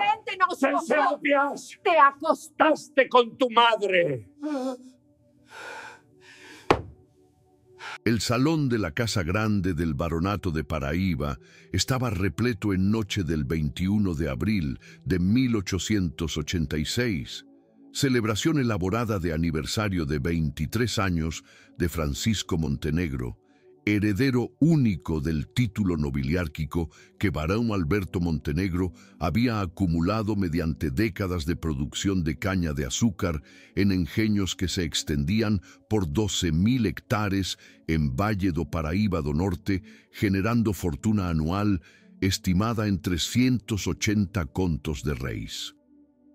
Cuéntenos, por favor. ¡Cesepias! Te acostaste. ¡Acostaste con tu madre! El salón de la Casa Grande del Baronato de Paraíba estaba repleto en noche del 21 de abril de 1886, celebración elaborada de aniversario de 23 años de Francisco Montenegro, heredero único del título nobiliárquico que Barón Alberto Montenegro había acumulado mediante décadas de producción de caña de azúcar en ingenios que se extendían por 12.000 hectáreas en Valle do Paraíba do Norte, generando fortuna anual estimada en 380 contos de reis.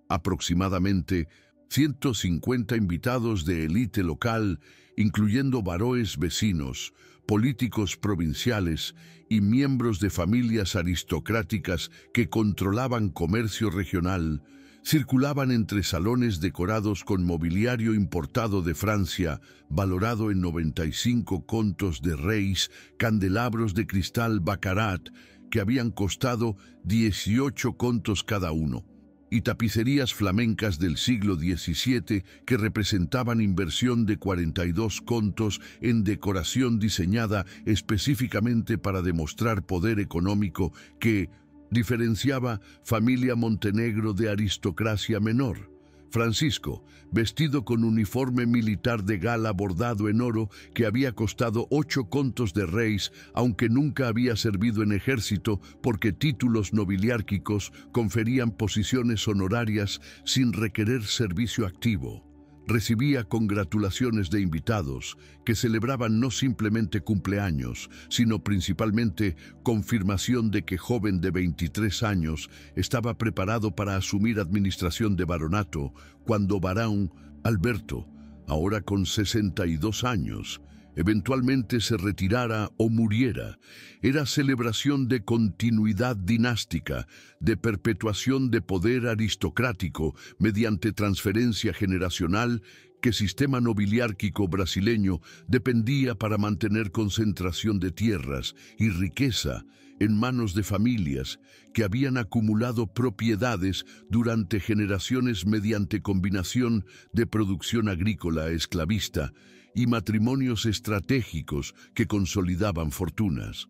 Aproximadamente 150 invitados de élite local, incluyendo baroes vecinos, políticos provinciales y miembros de familias aristocráticas que controlaban comercio regional, circulaban entre salones decorados con mobiliario importado de Francia, valorado en 95 contos de reis, candelabros de cristal baccarat, que habían costado 18 contos cada uno, y tapicerías flamencas del siglo XVII que representaban inversión de 42 contos en decoración diseñada específicamente para demostrar poder económico que diferenciaba familia Montenegro de aristocracia menor. Francisco, vestido con uniforme militar de gala bordado en oro que había costado 8 contos de reis, aunque nunca había servido en ejército porque títulos nobiliárquicos conferían posiciones honorarias sin requerir servicio activo. Recibía congratulaciones de invitados que celebraban no simplemente cumpleaños, sino principalmente confirmación de que joven de 23 años estaba preparado para asumir administración de baronato cuando Barón Alberto, ahora con 62 años, eventualmente se retirara o muriera. Era celebración de continuidad dinástica, de perpetuación de poder aristocrático mediante transferencia generacional que sistema nobiliárquico brasileño dependía para mantener concentración de tierras y riqueza en manos de familias que habían acumulado propiedades durante generaciones mediante combinación de producción agrícola esclavista y matrimonios estratégicos que consolidaban fortunas.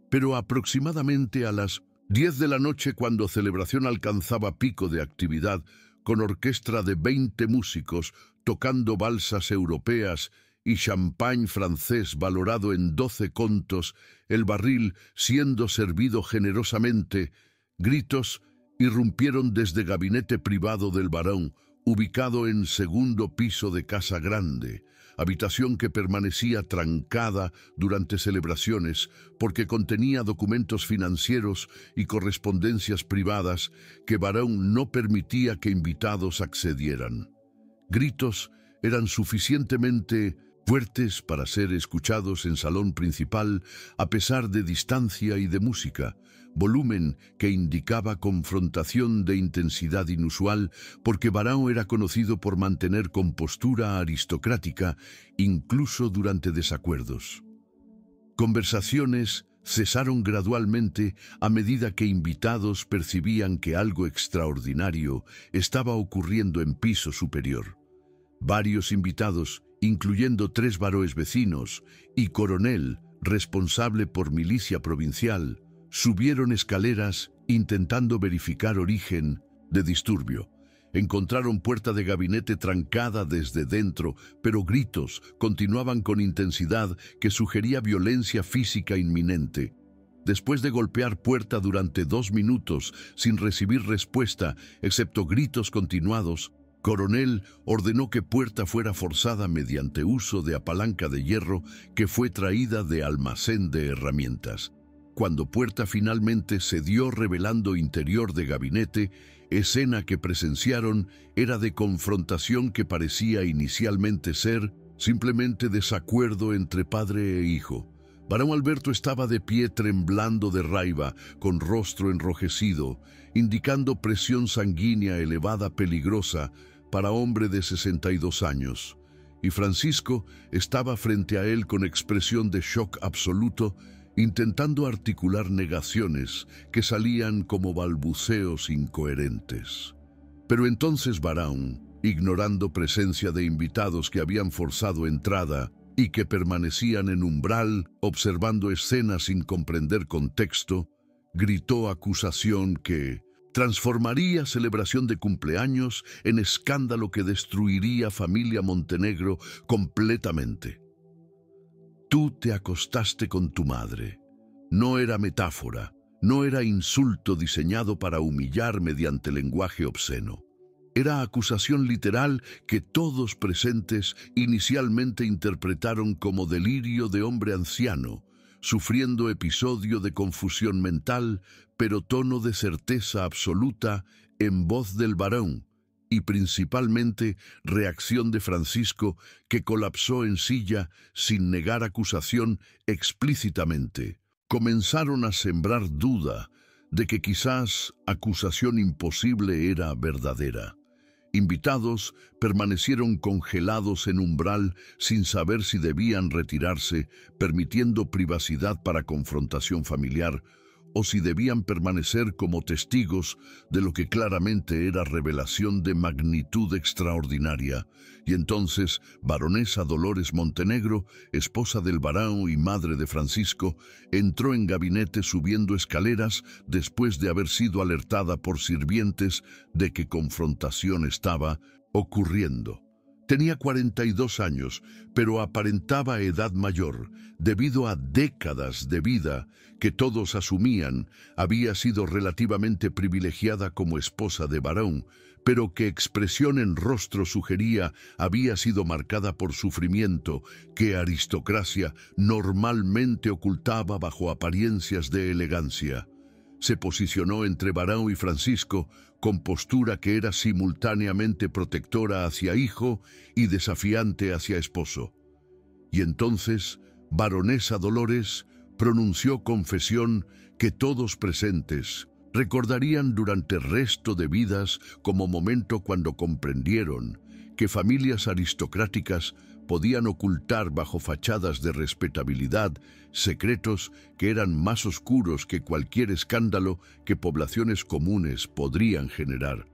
Pero aproximadamente a las 10 de la noche, cuando celebración alcanzaba pico de actividad, con orquesta de 20 músicos tocando balsas europeas y champán francés valorado en 12 contos, el barril siendo servido generosamente, gritos irrumpieron desde gabinete privado del barón, ubicado en segundo piso de Casa Grande, habitación que permanecía trancada durante celebraciones porque contenía documentos financieros y correspondencias privadas que Barón no permitía que invitados accedieran. Gritos eran suficientemente fuertes para ser escuchados en salón principal a pesar de distancia y de música, volumen que indicaba confrontación de intensidad inusual porque Barão era conocido por mantener compostura aristocrática incluso durante desacuerdos. Conversaciones cesaron gradualmente a medida que invitados percibían que algo extraordinario estaba ocurriendo en piso superior. Varios invitados, incluyendo 3 baroes vecinos y coronel responsable por milicia provincial, subieron escaleras intentando verificar origen de disturbio. Encontraron puerta de gabinete trancada desde dentro, pero gritos continuaban con intensidad que sugería violencia física inminente. Después de golpear puerta durante 2 minutos sin recibir respuesta, excepto gritos continuados, Coronel ordenó que puerta fuera forzada mediante uso de palanca de hierro que fue traída de almacén de herramientas. Cuando puerta finalmente cedió revelando interior de gabinete, escena que presenciaron era de confrontación que parecía inicialmente ser simplemente desacuerdo entre padre e hijo. Barón Alberto estaba de pie temblando de raiva, con rostro enrojecido, indicando presión sanguínea elevada peligrosa para hombre de 62 años. Y Francisco estaba frente a él con expresión de shock absoluto intentando articular negaciones que salían como balbuceos incoherentes. Pero entonces Varón, ignorando presencia de invitados que habían forzado entrada y que permanecían en umbral observando escenas sin comprender contexto, gritó acusación que transformaría celebración de cumpleaños en escándalo que destruiría familia Montenegro completamente. Tú te acostaste con tu madre. No era metáfora, no era insulto diseñado para humillar mediante lenguaje obsceno. Era acusación literal que todos presentes inicialmente interpretaron como delirio de hombre anciano, sufriendo episodio de confusión mental, pero tono de certeza absoluta en voz del varón, y principalmente reacción de Francisco, que colapsó en silla sin negar acusación explícitamente. Comenzaron a sembrar duda de que quizás acusación imposible era verdadera. Invitados permanecieron congelados en umbral sin saber si debían retirarse, permitiendo privacidad para confrontación familiar, o si debían permanecer como testigos de lo que claramente era revelación de magnitud extraordinaria. Y entonces, baronesa Dolores Montenegro, esposa del varón y madre de Francisco, entró en gabinete subiendo escaleras después de haber sido alertada por sirvientes de que confrontación estaba ocurriendo. Tenía 42 años, pero aparentaba edad mayor, debido a décadas de vida que todos asumían había sido relativamente privilegiada como esposa de varón, pero que expresión en rostro sugería había sido marcada por sufrimiento que aristocracia normalmente ocultaba bajo apariencias de elegancia. Se posicionó entre Varão y Francisco con postura que era simultáneamente protectora hacia hijo y desafiante hacia esposo. Y entonces, baronesa Dolores pronunció confesión que todos presentes recordarían durante el resto de vidas como momento cuando comprendieron que familias aristocráticas podían ocultar bajo fachadas de respetabilidad secretos que eran más oscuros que cualquier escándalo que poblaciones comunes podrían generar.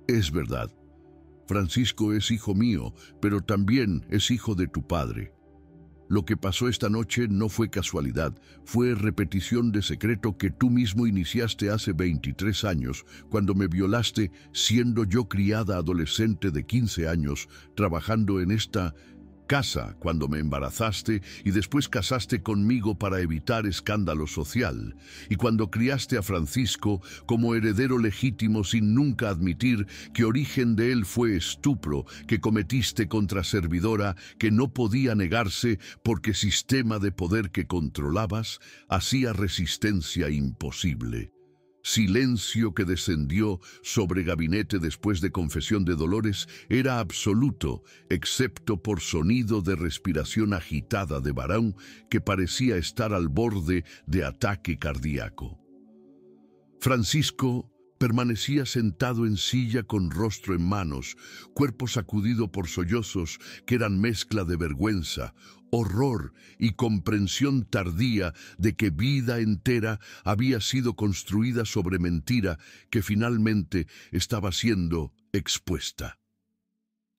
Es verdad, Francisco es hijo mío, pero también es hijo de tu padre. Lo que pasó esta noche no fue casualidad, fue repetición de secreto que tú mismo iniciaste hace 23 años, cuando me violaste siendo yo criada adolescente de 15 años, trabajando en esta casa cuando me embarazaste y después casaste conmigo para evitar escándalo social, y cuando criaste a Francisco como heredero legítimo sin nunca admitir que origen de él fue estupro que cometiste contra servidora que no podía negarse porque sistema de poder que controlabas hacía resistencia imposible. Silencio que descendió sobre gabinete después de confesión de Dolores era absoluto, excepto por sonido de respiración agitada de Varão que parecía estar al borde de ataque cardíaco. Francisco permanecía sentado en silla con rostro en manos, cuerpo sacudido por sollozos que eran mezcla de vergüenza, horror y comprensión tardía de que vida entera había sido construida sobre mentira que finalmente estaba siendo expuesta.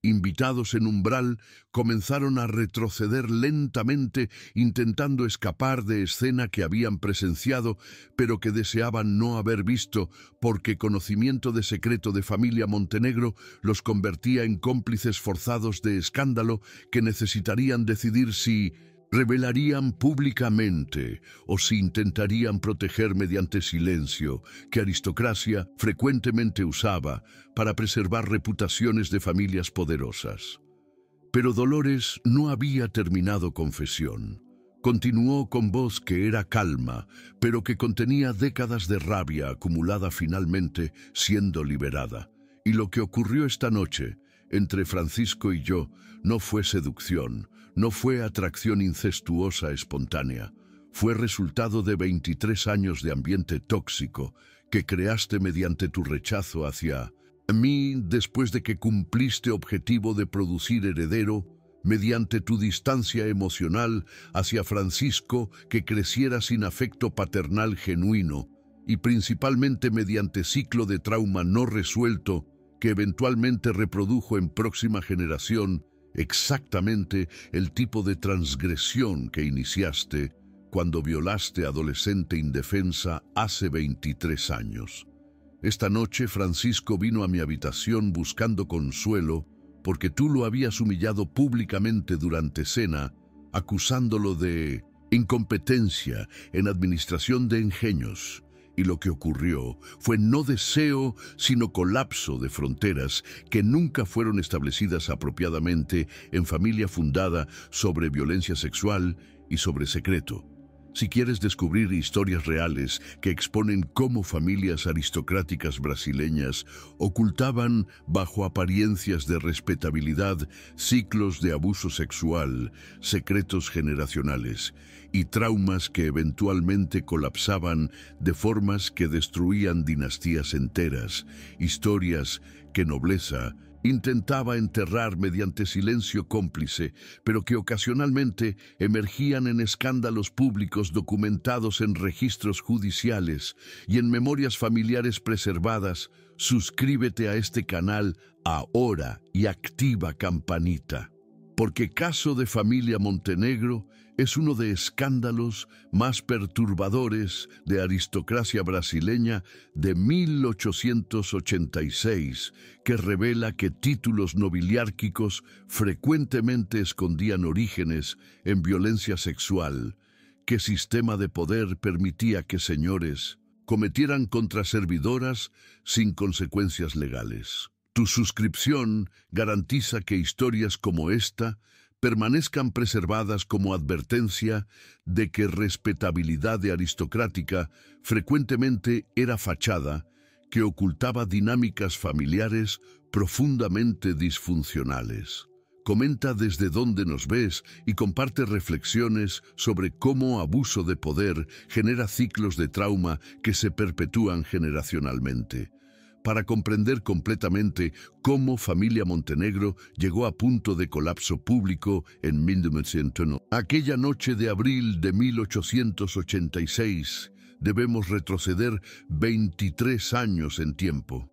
Invitados en umbral, comenzaron a retroceder lentamente intentando escapar de escena que habían presenciado, pero que deseaban no haber visto porque conocimiento de secreto de familia Montenegro los convertía en cómplices forzados de escándalo que necesitarían decidir si revelarían públicamente o si intentarían proteger mediante silencio, que aristocracia frecuentemente usaba para preservar reputaciones de familias poderosas. Pero Dolores no había terminado confesión. Continuó con voz que era calma, pero que contenía décadas de rabia acumulada finalmente siendo liberada. Y lo que ocurrió esta noche entre Francisco y yo no fue seducción, no fue atracción incestuosa espontánea, fue resultado de 23 años de ambiente tóxico que creaste mediante tu rechazo hacia mí después de que cumpliste objetivo de producir heredero mediante tu distancia emocional hacia Francisco, que creciera sin afecto paternal genuino, y principalmente mediante ciclo de trauma no resuelto que eventualmente reprodujo en próxima generación exactamente el tipo de transgresión que iniciaste cuando violaste adolescente indefensa hace 23 años. Esta noche Francisco vino a mi habitación buscando consuelo porque tú lo habías humillado públicamente durante cena, acusándolo de incompetencia en administración de ingenios. Y lo que ocurrió fue no deseo, sino colapso de fronteras que nunca fueron establecidas apropiadamente en familia fundada sobre violencia sexual y sobre secreto. Si quieres descubrir historias reales que exponen cómo familias aristocráticas brasileñas ocultaban bajo apariencias de respetabilidad ciclos de abuso sexual, secretos generacionales y traumas que eventualmente colapsaban de formas que destruían dinastías enteras, historias que nobleza intentaba enterrar mediante silencio cómplice, pero que ocasionalmente emergían en escándalos públicos documentados en registros judiciales y en memorias familiares preservadas, suscríbete a este canal ahora y activa campanita. Porque Caso de Familia Montenegro es uno de escándalos más perturbadores de aristocracia brasileña de 1886, que revela que títulos nobiliárquicos frecuentemente escondían orígenes en violencia sexual, que sistema de poder permitía que señores cometieran contra servidoras sin consecuencias legales. Tu suscripción garantiza que historias como esta permanezcan preservadas como advertencia de que respetabilidad de aristocrática frecuentemente era fachada que ocultaba dinámicas familiares profundamente disfuncionales. Comenta desde dónde nos ves y comparte reflexiones sobre cómo abuso de poder genera ciclos de trauma que se perpetúan generacionalmente. Para comprender completamente cómo Familia Montenegro llegó a punto de colapso público en 1901. Aquella noche de abril de 1886, debemos retroceder 23 años en tiempo.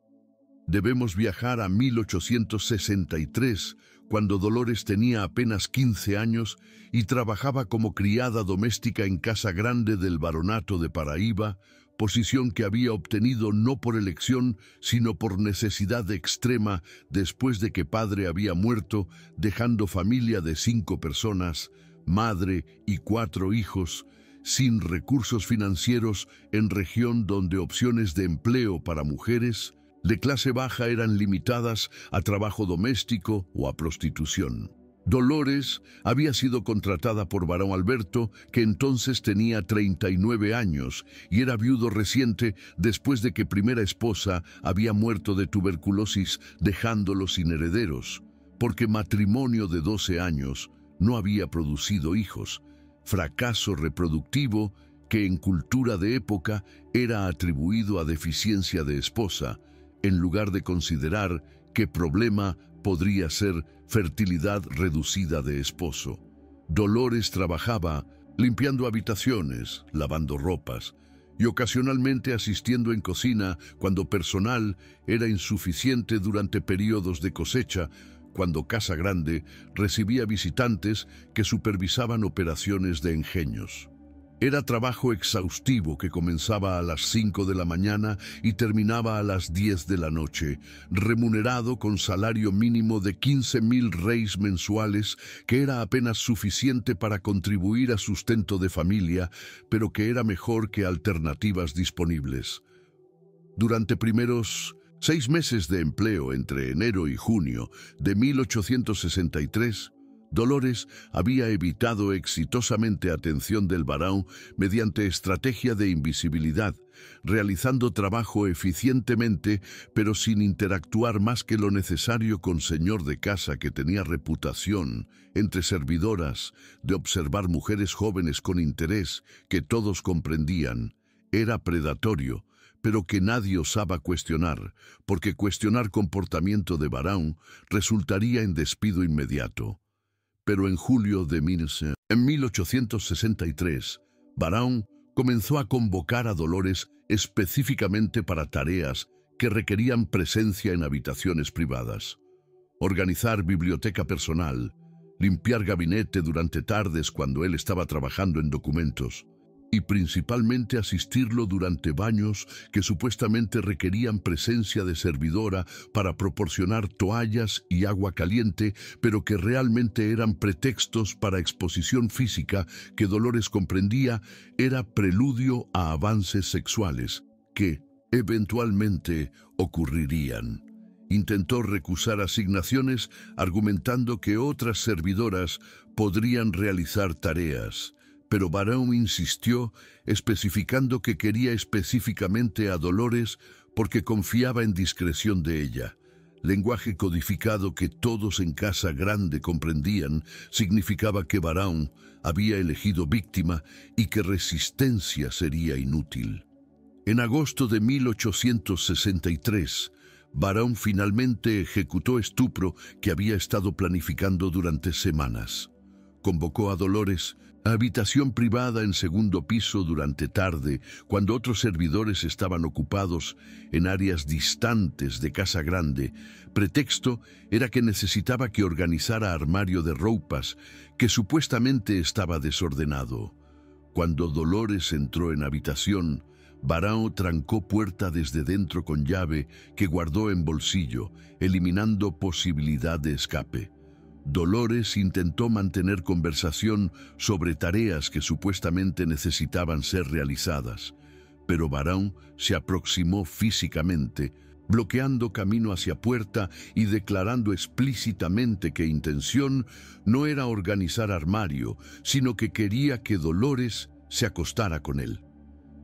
Debemos viajar a 1863, cuando Dolores tenía apenas 15 años y trabajaba como criada doméstica en Casa Grande del Baronato de Paraíba, posición que había obtenido no por elección, sino por necesidad extrema después de que padre había muerto, dejando familia de 5 personas, madre y 4 hijos, sin recursos financieros en región donde opciones de empleo para mujeres de clase baja eran limitadas a trabajo doméstico o a prostitución. Dolores había sido contratada por Barão Alberto, que entonces tenía 39 años y era viudo reciente después de que primera esposa había muerto de tuberculosis, dejándolo sin herederos, porque matrimonio de 12 años no había producido hijos, fracaso reproductivo que en cultura de época era atribuido a deficiencia de esposa, en lugar de considerar qué problema podría ser fertilidad reducida de esposo. Dolores trabajaba limpiando habitaciones, lavando ropas y ocasionalmente asistiendo en cocina cuando personal era insuficiente durante periodos de cosecha, cuando Casa Grande recibía visitantes que supervisaban operaciones de ingenios. Era trabajo exhaustivo que comenzaba a las 5 de la mañana y terminaba a las 10 de la noche, remunerado con salario mínimo de 15.000 reis mensuales, que era apenas suficiente para contribuir a sustento de familia, pero que era mejor que alternativas disponibles. Durante primeros 6 meses de empleo entre enero y junio de 1863, Dolores había evitado exitosamente atención del barão mediante estrategia de invisibilidad, realizando trabajo eficientemente, pero sin interactuar más que lo necesario con señor de casa que tenía reputación, entre servidoras, de observar mujeres jóvenes con interés que todos comprendían. Era predatorio, pero que nadie osaba cuestionar, porque cuestionar comportamiento de barão resultaría en despido inmediato. Pero en julio de 1863, Barão comenzó a convocar a Dolores específicamente para tareas que requerían presencia en habitaciones privadas. Organizar biblioteca personal, limpiar gabinete durante tardes cuando él estaba trabajando en documentos, y principalmente asistirlo durante baños que supuestamente requerían presencia de servidora para proporcionar toallas y agua caliente, pero que realmente eran pretextos para exposición física que Dolores comprendía era preludio a avances sexuales que eventualmente ocurrirían. Intentó recusar asignaciones argumentando que otras servidoras podrían realizar tareas, pero Barão insistió especificando que quería específicamente a Dolores porque confiaba en discreción de ella. Lenguaje codificado que todos en Casa Grande comprendían significaba que Barão había elegido víctima y que resistencia sería inútil. En agosto de 1863, Barão finalmente ejecutó estupro que había estado planificando durante semanas. Convocó a Dolores a habitación privada en segundo piso durante tarde, cuando otros servidores estaban ocupados en áreas distantes de Casa Grande. Pretexto era que necesitaba que organizara armario de ropas, que supuestamente estaba desordenado. Cuando Dolores entró en habitación, Barão trancó puerta desde dentro con llave que guardó en bolsillo, eliminando posibilidad de escape. Dolores intentó mantener conversación sobre tareas que supuestamente necesitaban ser realizadas, pero Barão se aproximó físicamente, bloqueando camino hacia puerta y declarando explícitamente que intención no era organizar armario, sino que quería que Dolores se acostara con él.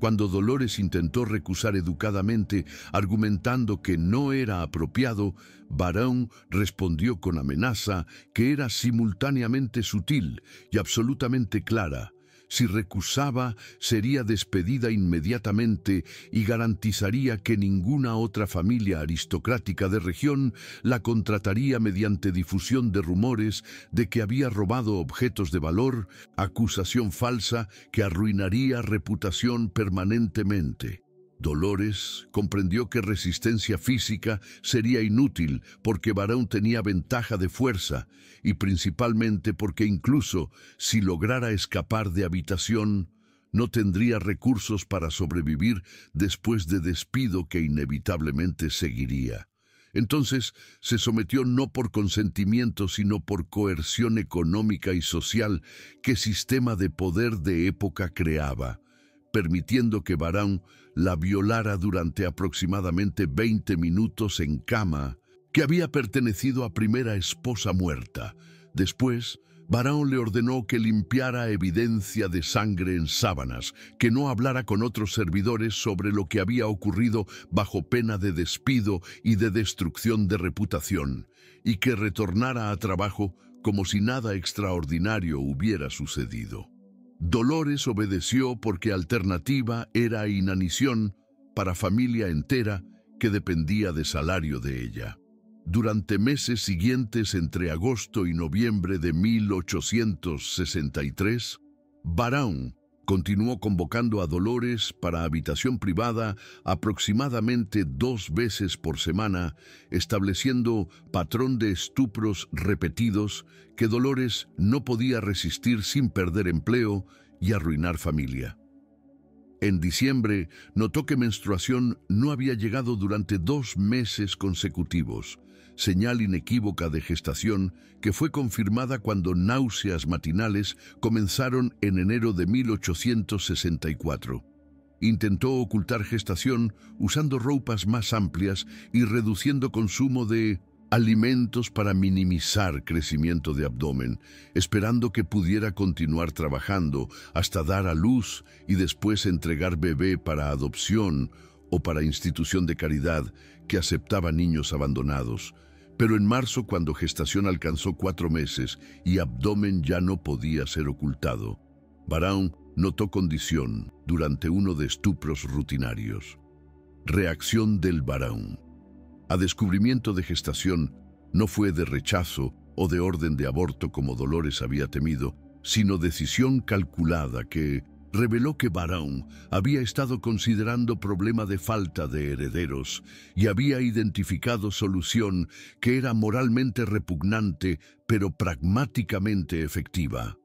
Cuando Dolores intentó recusar educadamente, argumentando que no era apropiado, Barão respondió con amenaza que era simultáneamente sutil y absolutamente clara. Si recusaba, sería despedida inmediatamente y garantizaría que ninguna otra familia aristocrática de región la contrataría mediante difusión de rumores de que había robado objetos de valor, acusación falsa que arruinaría reputación permanentemente. Dolores comprendió que resistencia física sería inútil porque Barão tenía ventaja de fuerza y principalmente porque incluso si lograra escapar de habitación, no tendría recursos para sobrevivir después de despido que inevitablemente seguiría. Entonces se sometió no por consentimiento sino por coerción económica y social que sistema de poder de época creaba, permitiendo que Barão la violara durante aproximadamente 20 minutos en cama que había pertenecido a primera esposa muerta. Después, Barão le ordenó que limpiara evidencia de sangre en sábanas, que no hablara con otros servidores sobre lo que había ocurrido bajo pena de despido y de destrucción de reputación, y que retornara a trabajo como si nada extraordinario hubiera sucedido. Dolores obedeció porque alternativa era inanición para familia entera que dependía de salario de ella. Durante meses siguientes entre agosto y noviembre de 1863, Barão continuó convocando a Dolores para habitación privada aproximadamente 2 veces por semana, estableciendo patrón de estupros repetidos que Dolores no podía resistir sin perder empleo y arruinar familia. En diciembre, notó que menstruación no había llegado durante 2 meses consecutivos, señal inequívoca de gestación que fue confirmada cuando náuseas matinales comenzaron en enero de 1864. Intentó ocultar gestación usando ropas más amplias y reduciendo consumo de alimentos para minimizar crecimiento de abdomen, esperando que pudiera continuar trabajando hasta dar a luz y después entregar bebé para adopción o para institución de caridad que aceptaba niños abandonados. Pero en marzo, cuando gestación alcanzó 4 meses y abdomen ya no podía ser ocultado, Barão notó condición durante uno de estupros rutinarios. Reacción del Barão. A descubrimiento de gestación no fue de rechazo o de orden de aborto como Dolores había temido, sino decisión calculada que reveló que Barão había estado considerando problema de falta de herederos y había identificado solución que era moralmente repugnante pero pragmáticamente efectiva.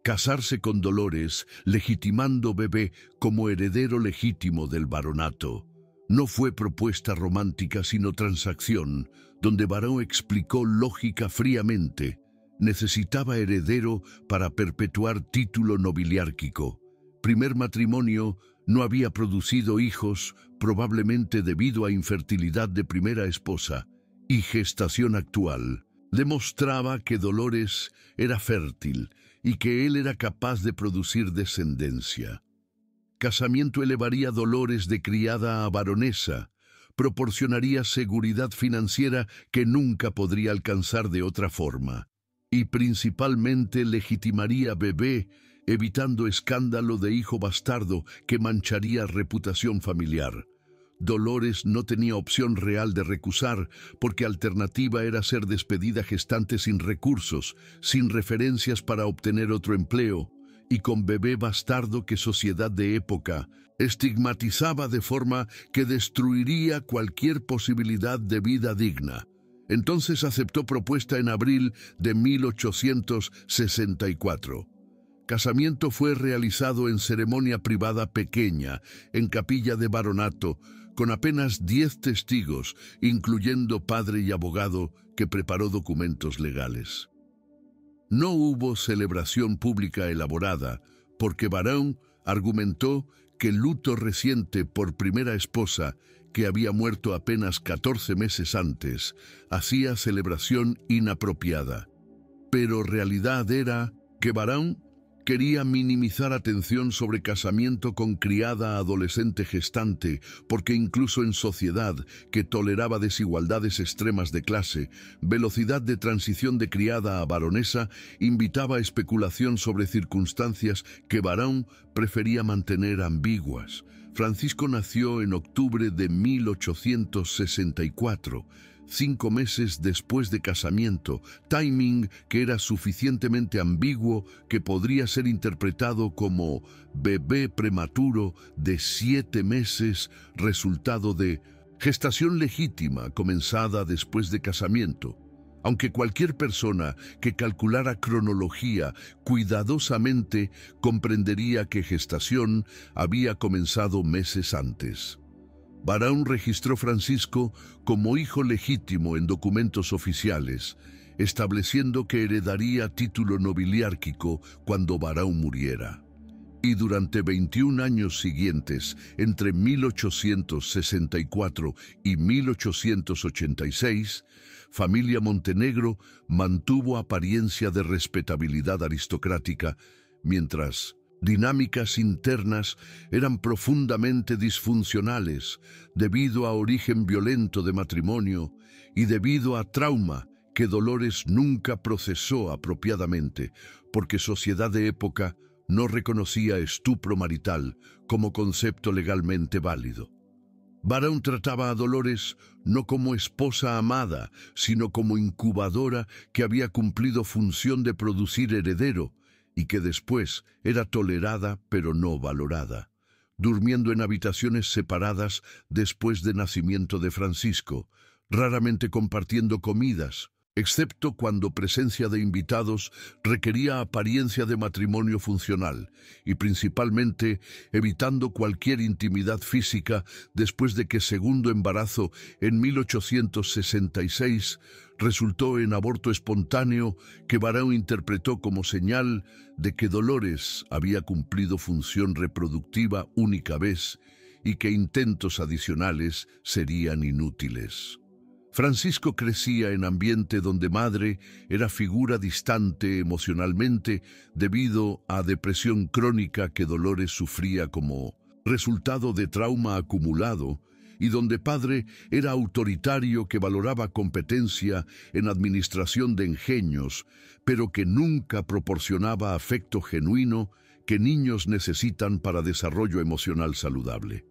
Casarse con Dolores, legitimando Bebé como heredero legítimo del baronato. No fue propuesta romántica sino transacción, donde Barão explicó lógica fríamente. Necesitaba heredero para perpetuar título nobiliárquico. Primer matrimonio no había producido hijos, probablemente debido a infertilidad de primera esposa, y gestación actual demostraba que Dolores era fértil y que él era capaz de producir descendencia. Casamiento elevaría Dolores de criada a baronesa, proporcionaría seguridad financiera que nunca podría alcanzar de otra forma, y principalmente legitimaría Bebé, evitando escándalo de hijo bastardo que mancharía reputación familiar. Dolores no tenía opción real de recusar, porque alternativa era ser despedida gestante sin recursos, sin referencias para obtener otro empleo, y con bebé bastardo que sociedad de época estigmatizaba de forma que destruiría cualquier posibilidad de vida digna. Entonces aceptó propuesta en abril de 1864. Casamiento fue realizado en ceremonia privada pequeña, en capilla de baronato, con apenas 10 testigos, incluyendo padre y abogado que preparó documentos legales. No hubo celebración pública elaborada, porque Barão argumentó que el luto reciente por primera esposa, que había muerto apenas 14 meses antes, hacía celebración inapropiada. Pero realidad era que Barão quería minimizar atención sobre casamiento con criada adolescente gestante, porque incluso en sociedad que toleraba desigualdades extremas de clase, velocidad de transición de criada a baronesa invitaba a especulación sobre circunstancias que Barão prefería mantener ambiguas. Francisco nació en octubre de 1864, 5 meses después de casamiento, timing que era suficientemente ambiguo que podría ser interpretado como bebé prematuro de 7 meses, resultado de gestación legítima comenzada después de casamiento. Aunque cualquier persona que calculara cronología cuidadosamente comprendería que gestación había comenzado meses antes. Barão registró Francisco como hijo legítimo en documentos oficiales, estableciendo que heredaría título nobiliárquico cuando Barão muriera. Y durante 21 años siguientes, entre 1864 y 1886, familia Montenegro mantuvo apariencia de respetabilidad aristocrática, mientras dinámicas internas eran profundamente disfuncionales debido a origen violento de matrimonio y debido a trauma que Dolores nunca procesó apropiadamente, porque sociedad de época no reconocía estupro marital como concepto legalmente válido. Barão trataba a Dolores no como esposa amada, sino como incubadora que había cumplido función de producir heredero, y que después era tolerada pero no valorada, durmiendo en habitaciones separadas después de nacimiento de Francisco, raramente compartiendo comidas, excepto cuando presencia de invitados requería apariencia de matrimonio funcional, y principalmente evitando cualquier intimidad física después de que segundo embarazo en 1866 resultó en aborto espontáneo que Barão interpretó como señal de que Dolores había cumplido función reproductiva única vez y que intentos adicionales serían inútiles. Francisco crecía en ambiente donde madre era figura distante emocionalmente debido a depresión crónica que Dolores sufría como resultado de trauma acumulado, y donde padre era autoritario que valoraba competencia en administración de ingenios, pero que nunca proporcionaba afecto genuino que niños necesitan para desarrollo emocional saludable.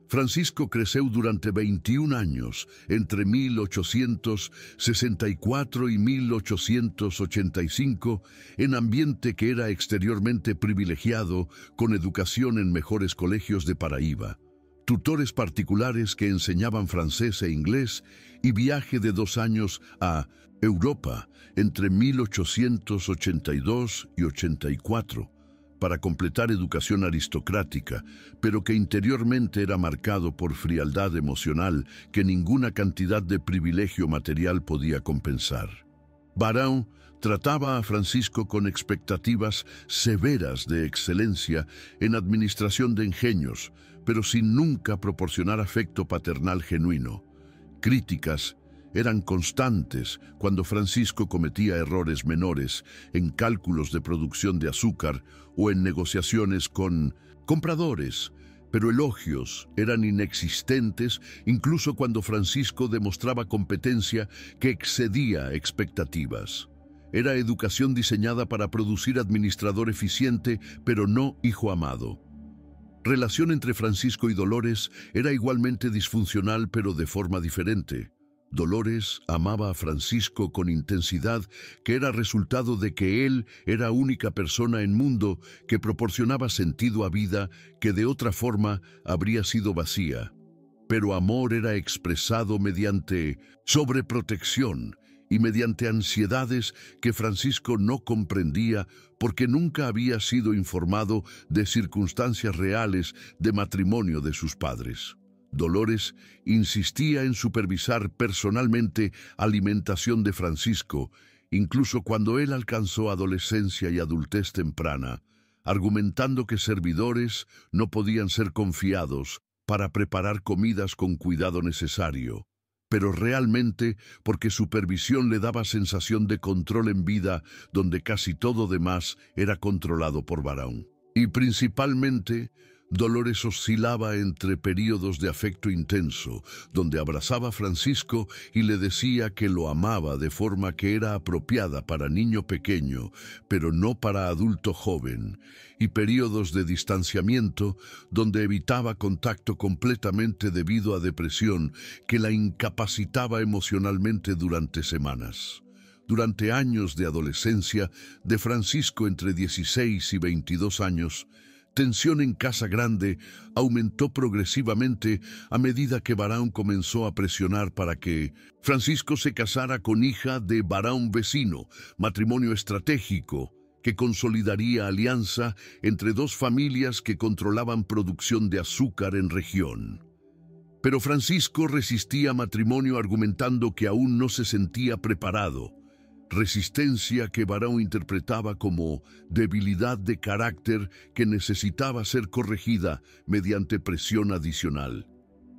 Francisco creceu durante 21 años, entre 1864 y 1885, en ambiente que era exteriormente privilegiado, con educación en mejores colegios de Paraíba, tutores particulares que enseñaban francés e inglés y viaje de 2 años a Europa entre 1882 y 84 para completar educación aristocrática, pero que interiormente era marcado por frialdad emocional que ninguna cantidad de privilegio material podía compensar. Barão trataba a Francisco con expectativas severas de excelencia en administración de ingenios, pero sin nunca proporcionar afecto paternal genuino. Críticas eran constantes cuando Francisco cometía errores menores en cálculos de producción de azúcar o en negociaciones con compradores, pero elogios eran inexistentes incluso cuando Francisco demostraba competencia que excedía expectativas. Era educación diseñada para producir administrador eficiente, pero no hijo amado. Relación entre Francisco y Dolores era igualmente disfuncional, pero de forma diferente. Dolores amaba a Francisco con intensidad que era resultado de que él era única persona en mundo que proporcionaba sentido a vida que de otra forma habría sido vacía. Pero amor era expresado mediante sobreprotección y mediante ansiedades que Francisco no comprendía porque nunca había sido informado de circunstancias reales de matrimonio de sus padres. Dolores insistía en supervisar personalmente alimentación de Francisco, incluso cuando él alcanzó adolescencia y adultez temprana, argumentando que servidores no podían ser confiados para preparar comidas con cuidado necesario, pero realmente porque supervisión le daba sensación de control en vida donde casi todo demás era controlado por Barão. Y principalmente, Dolores oscilaba entre períodos de afecto intenso, donde abrazaba a Francisco y le decía que lo amaba de forma que era apropiada para niño pequeño, pero no para adulto joven, y períodos de distanciamiento, donde evitaba contacto completamente debido a depresión que la incapacitaba emocionalmente durante semanas. Durante años de adolescencia de Francisco entre 16 y 22 años, tensión en Casa Grande aumentó progresivamente a medida que Barão comenzó a presionar para que Francisco se casara con hija de Barão vecino, matrimonio estratégico que consolidaría alianza entre dos familias que controlaban producción de azúcar en región. Pero Francisco resistía matrimonio argumentando que aún no se sentía preparado, resistencia que Barão interpretaba como debilidad de carácter que necesitaba ser corregida mediante presión adicional.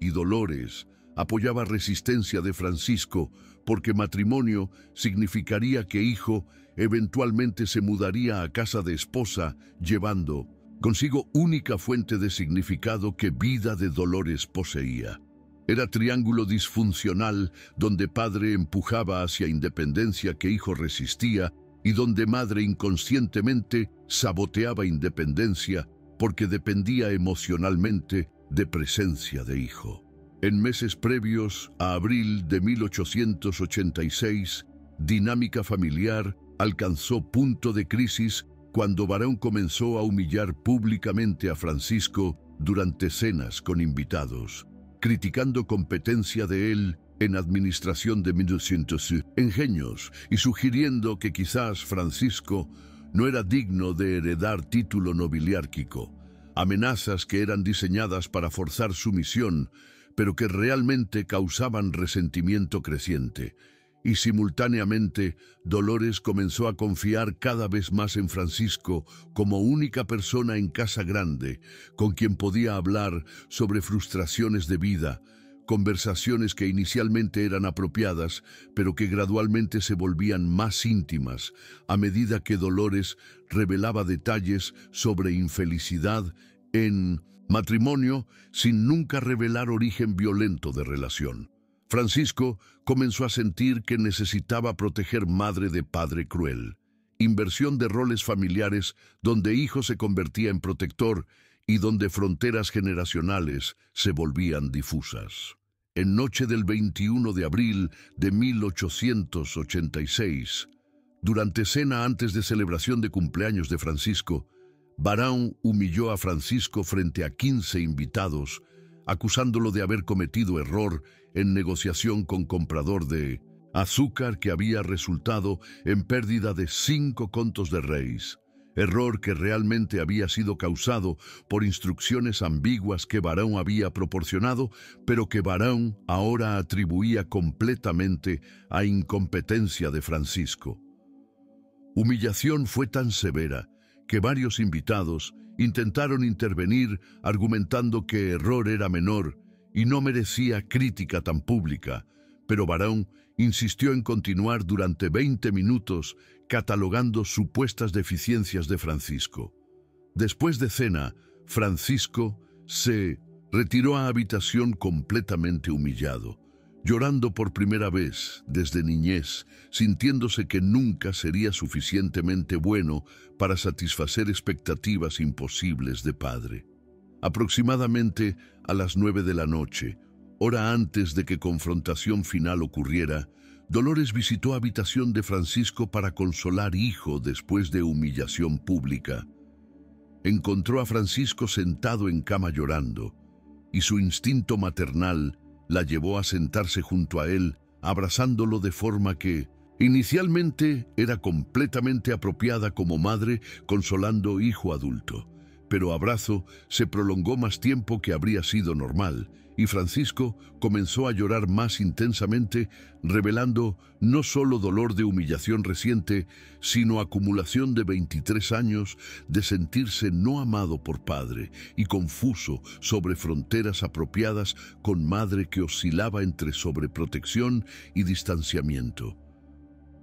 Y Dolores apoyaba resistencia de Francisco porque matrimonio significaría que hijo eventualmente se mudaría a casa de esposa, llevando consigo única fuente de significado que vida de Dolores poseía. Era triángulo disfuncional donde padre empujaba hacia independencia que hijo resistía y donde madre inconscientemente saboteaba independencia porque dependía emocionalmente de presencia de hijo. En meses previos a abril de 1886, dinámica familiar alcanzó punto de crisis cuando Barão comenzó a humillar públicamente a Francisco durante cenas con invitados, criticando competencia de él en administración de 1900 ingenios y sugiriendo que quizás Francisco no era digno de heredar título nobiliárquico, amenazas que eran diseñadas para forzar su misión, pero que realmente causaban resentimiento creciente. Y simultáneamente, Dolores comenzó a confiar cada vez más en Francisco como única persona en Casa Grande, con quien podía hablar sobre frustraciones de vida, conversaciones que inicialmente eran apropiadas, pero que gradualmente se volvían más íntimas a medida que Dolores revelaba detalles sobre infelicidad en matrimonio sin nunca revelar origen violento de relación. Francisco comenzó a sentir que necesitaba proteger madre de padre cruel, inversión de roles familiares donde hijo se convertía en protector y donde fronteras generacionales se volvían difusas. En noche del 21 de abril de 1886, durante cena antes de celebración de cumpleaños de Francisco, Barão humilló a Francisco frente a 15 invitados, acusándolo de haber cometido error en negociación con comprador de azúcar que había resultado en pérdida de 5 contos de reis, error que realmente había sido causado por instrucciones ambiguas que Barão había proporcionado, pero que Barão ahora atribuía completamente a incompetencia de Francisco. Humillación fue tan severa que varios invitados intentaron intervenir argumentando que error era menor y no merecía crítica tan pública, pero Barão insistió en continuar durante 20 minutos catalogando supuestas deficiencias de Francisco. Después de cena, Francisco se retiró a habitación completamente humillado, llorando por primera vez desde niñez, sintiéndose que nunca sería suficientemente bueno para satisfacer expectativas imposibles de padre. Aproximadamente a las 9 de la noche, hora antes de que confrontación final ocurriera, Dolores visitó habitación de Francisco para consolar hijo después de humillación pública. Encontró a Francisco sentado en cama llorando, y su instinto maternal la llevó a sentarse junto a él, abrazándolo de forma que inicialmente era completamente apropiada como madre consolando hijo adulto. Pero abrazo se prolongó más tiempo que habría sido normal, y Francisco comenzó a llorar más intensamente, revelando no solo dolor de humillación reciente, sino acumulación de 23 años de sentirse no amado por padre y confuso sobre fronteras apropiadas con madre que oscilaba entre sobreprotección y distanciamiento.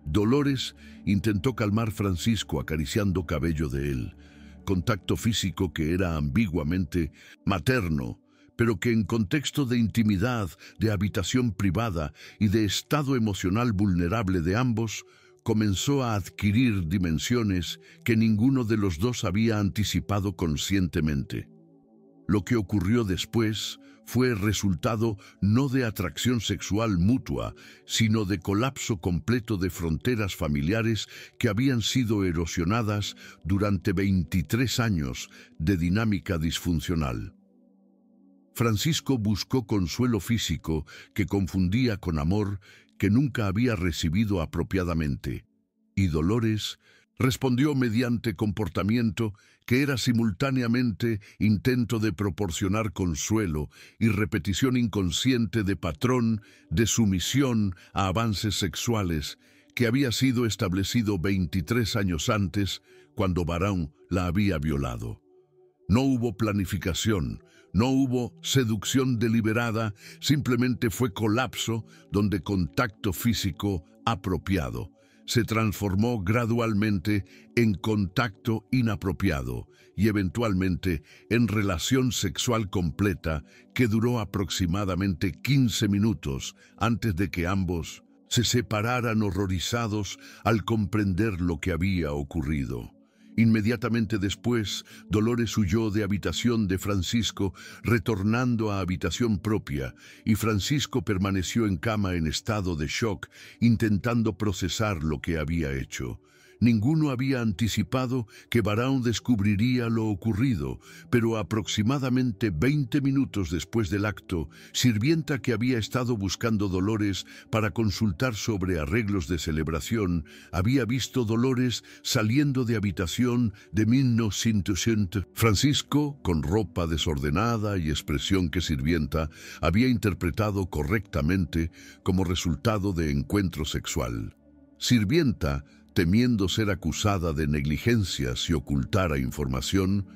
Dolores intentó calmar a Francisco acariciando cabello de él, contacto físico que era ambiguamente materno, pero que en contexto de intimidad, de habitación privada y de estado emocional vulnerable de ambos, comenzó a adquirir dimensiones que ninguno de los dos había anticipado conscientemente. Lo que ocurrió después fue resultado no de atracción sexual mutua, sino de colapso completo de fronteras familiares que habían sido erosionadas durante 23 años de dinámica disfuncional. Francisco buscó consuelo físico que confundía con amor que nunca había recibido apropiadamente, y Dolores respondió mediante comportamiento que era simultáneamente intento de proporcionar consuelo y repetición inconsciente de patrón de sumisión a avances sexuales que había sido establecido 23 años antes, cuando Barão la había violado. No hubo planificación, no hubo seducción deliberada, simplemente fue colapso donde contacto físico apropiado se transformó gradualmente en contacto inapropiado y eventualmente en relación sexual completa que duró aproximadamente 15 minutos antes de que ambos se separaran horrorizados al comprender lo que había ocurrido. Inmediatamente después, Dolores huyó de habitación de Francisco, retornando a habitación propia, y Francisco permaneció en cama en estado de shock, intentando procesar lo que había hecho. Ninguno había anticipado que Barão descubriría lo ocurrido, pero aproximadamente 20 minutos después del acto, sirvienta que había estado buscando Dolores para consultar sobre arreglos de celebración, había visto Dolores saliendo de habitación de 1900. Francisco, con ropa desordenada y expresión que sirvienta, había interpretado correctamente como resultado de encuentro sexual. Sirvienta, temiendo ser acusada de negligencia si ocultara información,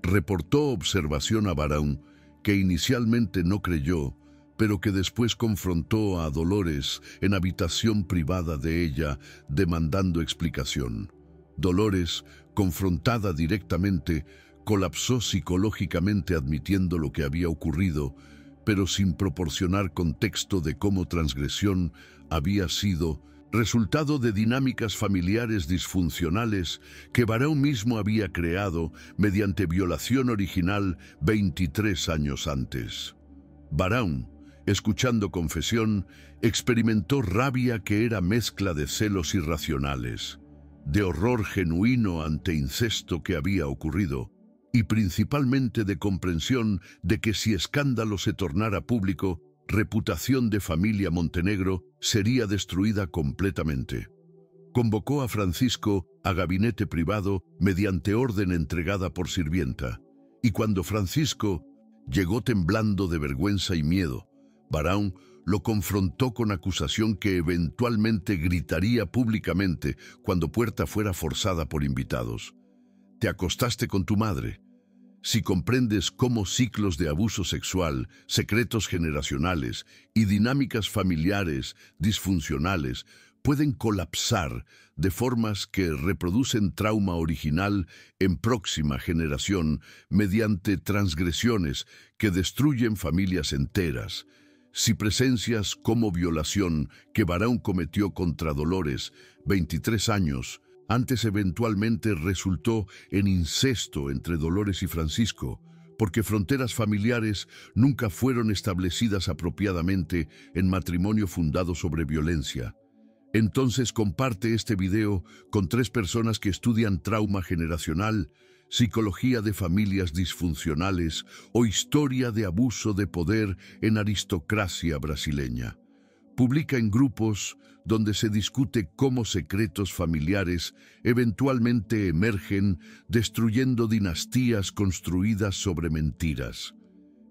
reportó observación a Barão, que inicialmente no creyó, pero que después confrontó a Dolores en habitación privada de ella, demandando explicación. Dolores, confrontada directamente, colapsó psicológicamente admitiendo lo que había ocurrido, pero sin proporcionar contexto de cómo transgresión había sido resultado de dinámicas familiares disfuncionales que Barão mismo había creado mediante violación original 23 años antes. Barão, escuchando confesión, experimentó rabia que era mezcla de celos irracionales, de horror genuino ante incesto que había ocurrido, y principalmente de comprensión de que si escándalo se tornara público, reputación de familia Montenegro sería destruida completamente. Convocó a Francisco a gabinete privado mediante orden entregada por sirvienta, y cuando Francisco llegó temblando de vergüenza y miedo, Barão lo confrontó con acusación que eventualmente gritaría públicamente cuando puerta fuera forzada por invitados. «Te acostaste con tu madre». Si comprendes cómo ciclos de abuso sexual, secretos generacionales y dinámicas familiares disfuncionales pueden colapsar de formas que reproducen trauma original en próxima generación mediante transgresiones que destruyen familias enteras, si presencias como violación que Barão cometió contra Dolores, 23 años, antes eventualmente resultó en incesto entre Dolores y Francisco, porque fronteras familiares nunca fueron establecidas apropiadamente en matrimonio fundado sobre violencia. Entonces comparte este video con 3 personas que estudian trauma generacional, psicología de familias disfuncionales o historia de abuso de poder en aristocracia brasileña. Publica en grupos donde se discute cómo secretos familiares eventualmente emergen destruyendo dinastías construidas sobre mentiras.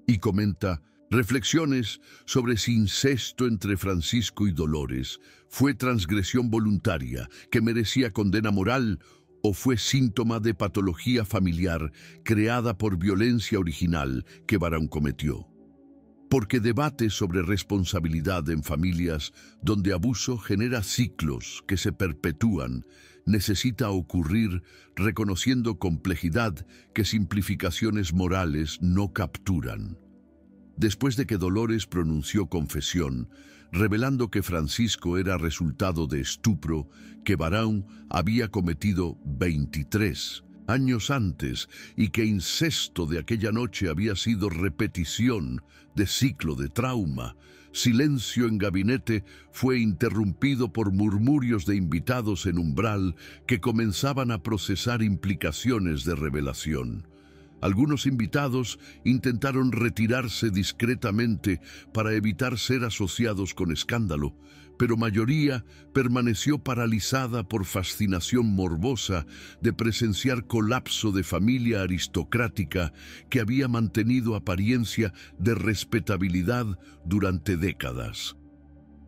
Y comenta reflexiones sobre si incesto entre Francisco y Dolores fue transgresión voluntaria que merecía condena moral o fue síntoma de patología familiar creada por violencia original que Barão cometió. Porque debate sobre responsabilidad en familias donde abuso genera ciclos que se perpetúan, necesita ocurrir reconociendo complejidad que simplificaciones morales no capturan. Después de que Dolores pronunció confesión, revelando que Francisco era resultado de estupro que Barão había cometido 23 años antes y que incesto de aquella noche había sido repetición de ciclo de trauma, silencio en gabinete fue interrumpido por murmurios de invitados en umbral que comenzaban a procesar implicaciones de revelación. Algunos invitados intentaron retirarse discretamente para evitar ser asociados con escándalo, pero mayoría permaneció paralizada por fascinación morbosa de presenciar colapso de familia aristocrática que había mantenido apariencia de respetabilidad durante décadas.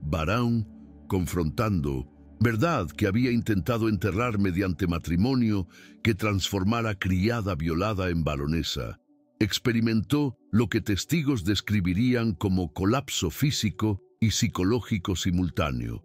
Barão, confrontando, verdad que había intentado enterrar mediante matrimonio que transformara criada violada en baronesa, experimentó lo que testigos describirían como colapso físico y psicológico simultáneo.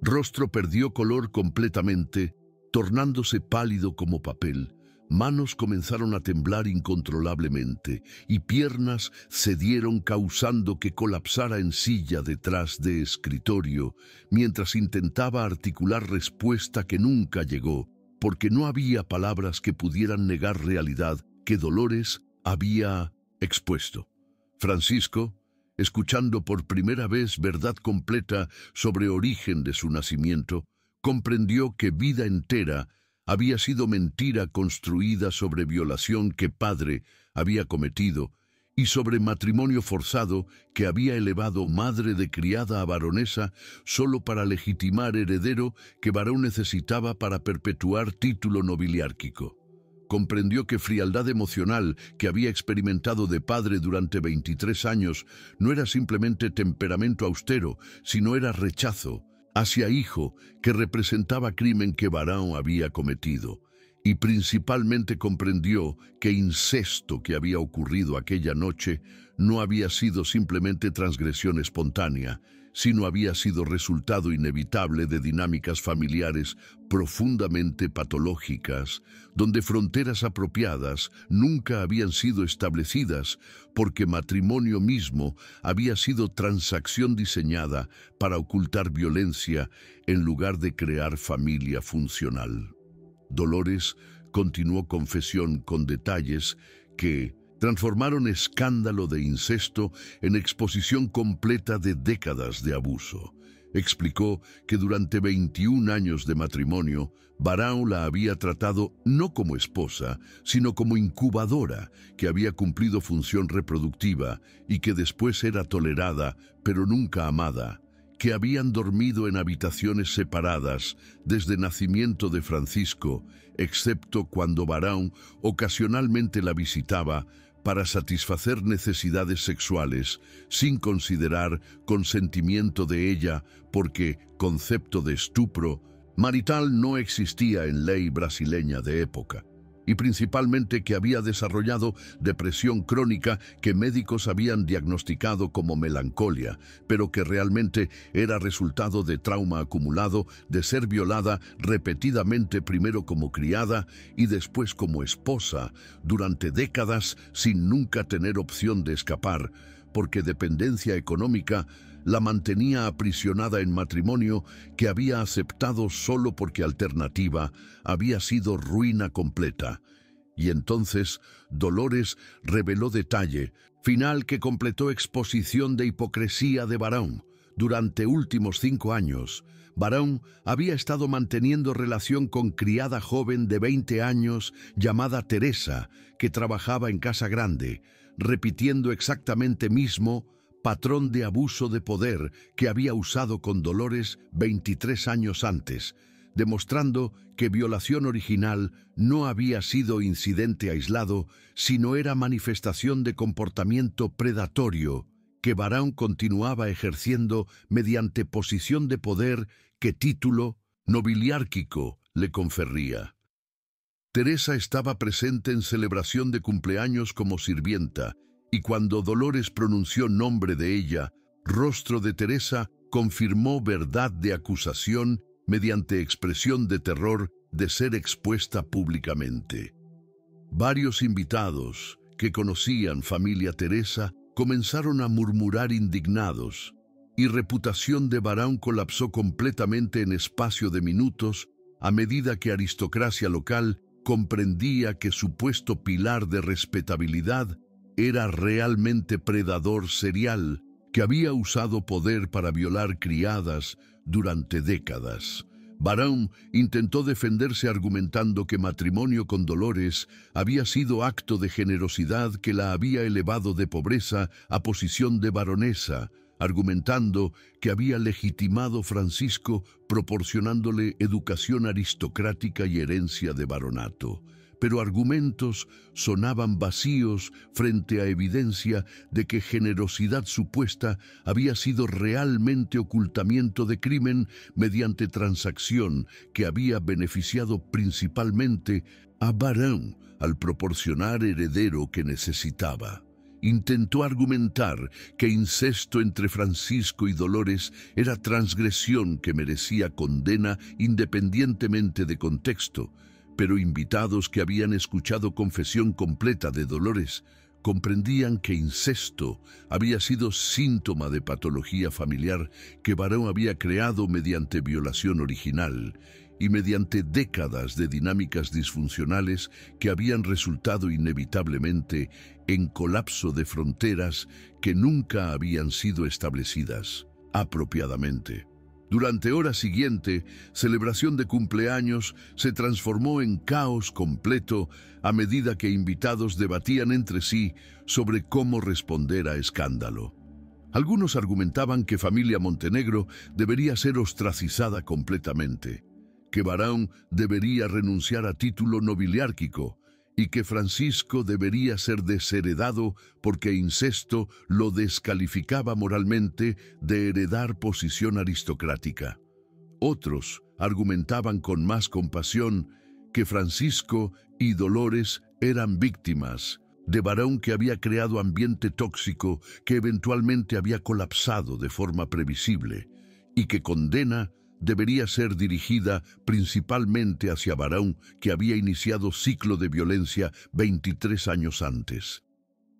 Rostro perdió color completamente, tornándose pálido como papel. Manos comenzaron a temblar incontrolablemente y piernas cedieron causando que colapsara en silla detrás de escritorio, mientras intentaba articular respuesta que nunca llegó, porque no había palabras que pudieran negar realidad que Dolores había expuesto. Francisco, escuchando por primera vez verdad completa sobre origen de su nacimiento, comprendió que vida entera había sido mentira construida sobre violación que padre había cometido y sobre matrimonio forzado que había elevado madre de criada a baronesa solo para legitimar heredero que Barão necesitaba para perpetuar título nobiliárquico. Comprendió que frialdad emocional que había experimentado de padre durante 23 años no era simplemente temperamento austero, sino era rechazo hacia hijo que representaba crimen que Barão había cometido. Y principalmente comprendió que incesto que había ocurrido aquella noche no había sido simplemente transgresión espontánea, sino había sido resultado inevitable de dinámicas familiares profundamente patológicas, donde fronteras apropiadas nunca habían sido establecidas porque matrimonio mismo había sido transacción diseñada para ocultar violencia en lugar de crear familia funcional. Dolores continuó confesión con detalles que transformaron escándalo de incesto en exposición completa de décadas de abuso. Explicó que durante 21 años de matrimonio, Barão la había tratado no como esposa, sino como incubadora, que había cumplido función reproductiva y que después era tolerada, pero nunca amada, que habían dormido en habitaciones separadas desde nacimiento de Francisco, excepto cuando Barão ocasionalmente la visitaba para satisfacer necesidades sexuales, sin considerar consentimiento de ella, porque concepto de estupro marital no existía en ley brasileña de época, y principalmente que había desarrollado depresión crónica que médicos habían diagnosticado como melancolía, pero que realmente era resultado de trauma acumulado de ser violada repetidamente, primero como criada y después como esposa, durante décadas sin nunca tener opción de escapar, porque dependencia económica la mantenía aprisionada en matrimonio que había aceptado solo porque alternativa había sido ruina completa. Y entonces Dolores reveló detalle, final que completó exposición de hipocresía de Barão. Durante últimos 5 años, Barão había estado manteniendo relación con criada joven de 20 años llamada Teresa, que trabajaba en Casa Grande, repitiendo exactamente mismo patrón de abuso de poder que había usado con Dolores 23 años antes, demostrando que violación original no había sido incidente aislado, sino era manifestación de comportamiento predatorio que Barão continuaba ejerciendo mediante posición de poder que título nobiliárquico le confería. Teresa estaba presente en celebración de cumpleaños como sirvienta, y cuando Dolores pronunció nombre de ella, rostro de Teresa confirmó verdad de acusación mediante expresión de terror de ser expuesta públicamente. Varios invitados que conocían familia Teresa comenzaron a murmurar indignados, y reputación de Barão colapsó completamente en espacio de minutos a medida que aristocracia local comprendía que supuesto pilar de respetabilidad era realmente predador serial que había usado poder para violar criadas durante décadas. Barão intentó defenderse argumentando que matrimonio con Dolores había sido acto de generosidad que la había elevado de pobreza a posición de baronesa, argumentando que había legitimado Francisco proporcionándole educación aristocrática y herencia de baronato. Pero argumentos sonaban vacíos frente a evidencia de que generosidad supuesta había sido realmente ocultamiento de crimen mediante transacción que había beneficiado principalmente a Barão al proporcionar heredero que necesitaba. Intentó argumentar que incesto entre Francisco y Dolores era transgresión que merecía condena independientemente de contexto, pero invitados que habían escuchado confesión completa de Dolores comprendían que incesto había sido síntoma de patología familiar que Barão había creado mediante violación original y mediante décadas de dinámicas disfuncionales que habían resultado inevitablemente en colapso de fronteras que nunca habían sido establecidas apropiadamente. Durante hora siguiente, celebración de cumpleaños se transformó en caos completo a medida que invitados debatían entre sí sobre cómo responder a escándalo. Algunos argumentaban que familia Montenegro debería ser ostracizada completamente, que Barão debería renunciar a título nobiliárquico y que Francisco debería ser desheredado porque incesto lo descalificaba moralmente de heredar posición aristocrática. Otros argumentaban con más compasión que Francisco y Dolores eran víctimas de varón que había creado ambiente tóxico que eventualmente había colapsado de forma previsible y que condena debería ser dirigida principalmente hacia varón que había iniciado ciclo de violencia 23 años antes.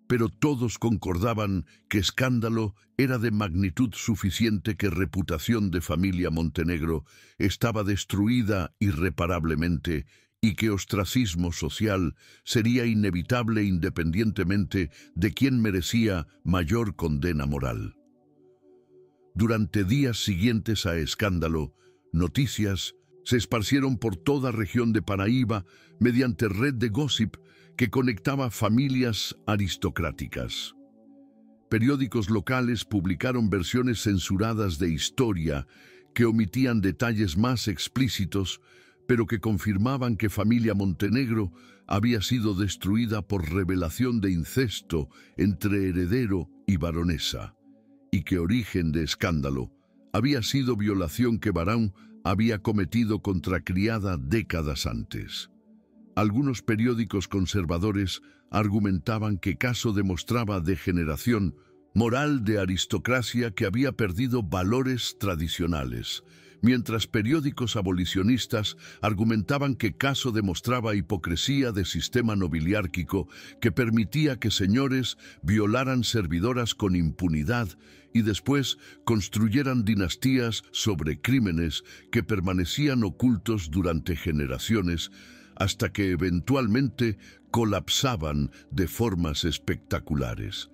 Pero todos concordaban que escándalo era de magnitud suficiente, que reputación de familia Montenegro estaba destruida irreparablemente y que ostracismo social sería inevitable independientemente de quién merecía mayor condena moral. Durante días siguientes a escándalo, noticias se esparcieron por toda región de Paraíba mediante red de gossip que conectaba familias aristocráticas. Periódicos locales publicaron versiones censuradas de historia que omitían detalles más explícitos, pero que confirmaban que familia Montenegro había sido destruida por revelación de incesto entre heredero y baronesa, y que origen de escándalo había sido violación que varón había cometido contra criada décadas antes. Algunos periódicos conservadores argumentaban que caso demostraba degeneración moral de aristocracia que había perdido valores tradicionales, mientras periódicos abolicionistas argumentaban que caso demostraba hipocresía de sistema nobiliárquico que permitía que señores violaran servidoras con impunidad y después construyeran dinastías sobre crímenes que permanecían ocultos durante generaciones, hasta que eventualmente colapsaban de formas espectaculares.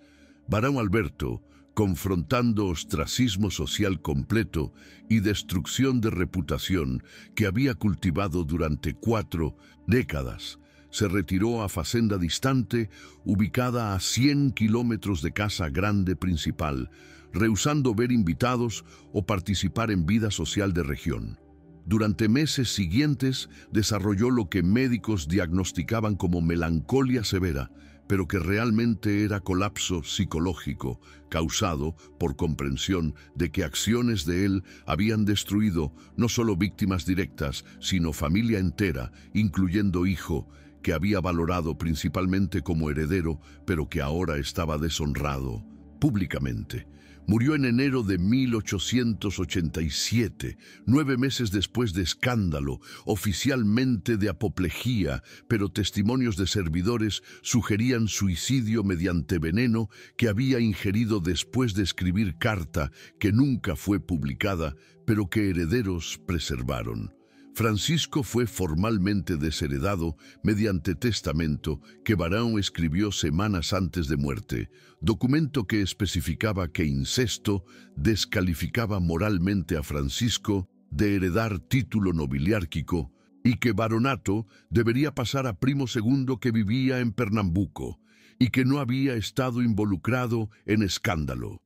Barão Alberto, confrontando ostracismo social completo y destrucción de reputación que había cultivado durante 4 décadas, se retiró a fazenda distante, ubicada a 100 kilómetros de Casa Grande principal, rehusando ver invitados o participar en vida social de región. Durante meses siguientes desarrolló lo que médicos diagnosticaban como melancolía severa, pero que realmente era colapso psicológico, causado por comprensión de que acciones de él habían destruido no solo víctimas directas, sino familia entera, incluyendo hijo, que había valorado principalmente como heredero, pero que ahora estaba deshonrado públicamente. Murió en enero de 1887, 9 meses después de escándalo, oficialmente de apoplejía, pero testimonios de servidores sugerían suicidio mediante veneno que había ingerido después de escribir carta que nunca fue publicada, pero que herederos preservaron. Francisco fue formalmente desheredado mediante testamento que Barão escribió semanas antes de muerte, documento que especificaba que incesto descalificaba moralmente a Francisco de heredar título nobiliárquico y que baronato debería pasar a primo segundo que vivía en Pernambuco y que no había estado involucrado en escándalo.